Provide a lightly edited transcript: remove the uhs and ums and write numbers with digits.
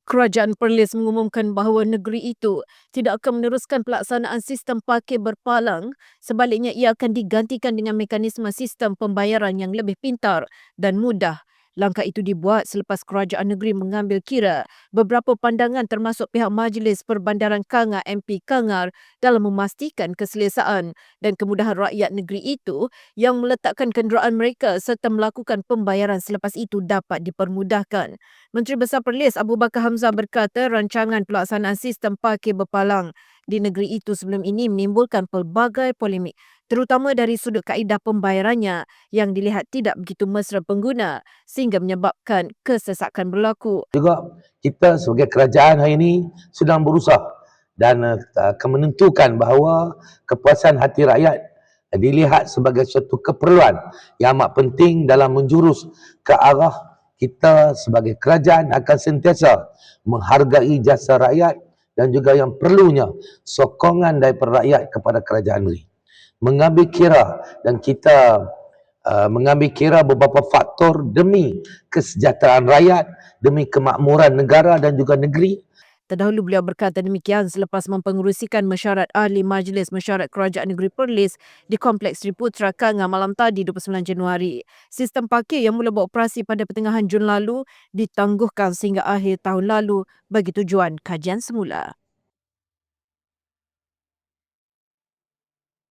Kerajaan Perlis mengumumkan bahawa negeri itu tidak akan meneruskan pelaksanaan sistem parkir berpalang, sebaliknya ia akan digantikan dengan mekanisme sistem pembayaran yang lebih pintar dan mudah. Langkah itu dibuat selepas kerajaan negeri mengambil kira beberapa pandangan termasuk pihak Majlis Perbandaran Kangar MP Kangar dalam memastikan keselesaan dan kemudahan rakyat negeri itu yang meletakkan kenderaan mereka serta melakukan pembayaran selepas itu dapat dipermudahkan. Menteri Besar Perlis Abu Bakar Hamzah berkata rancangan pelaksanaan sistem parkir berpalang di negeri itu sebelum ini menimbulkan pelbagai polemik, terutama dari sudut kaedah pembayarannya yang dilihat tidak begitu mesra pengguna sehingga menyebabkan kesesakan berlaku. Juga kita sebagai kerajaan hari ini sedang berusaha dan akan menentukan bahawa kepuasan hati rakyat dilihat sebagai suatu keperluan yang amat penting dalam menjurus ke arah kita sebagai kerajaan akan sentiasa menghargai jasa rakyat dan juga yang perlunya sokongan daripada rakyat kepada kerajaan negeri. Mengambil kira dan kita mengambil kira beberapa faktor demi kesejahteraan rakyat, demi kemakmuran negara dan juga negeri. Terdahulu beliau berkata demikian selepas mempengerusikan mesyuarat ahli Majlis Mesyuarat Kerajaan Negeri Perlis di Kompleks Sri Putra Kangar malam tadi 29 Januari. Sistem parkir yang mula beroperasi pada pertengahan Jun lalu ditangguhkan sehingga akhir tahun lalu bagi tujuan kajian semula.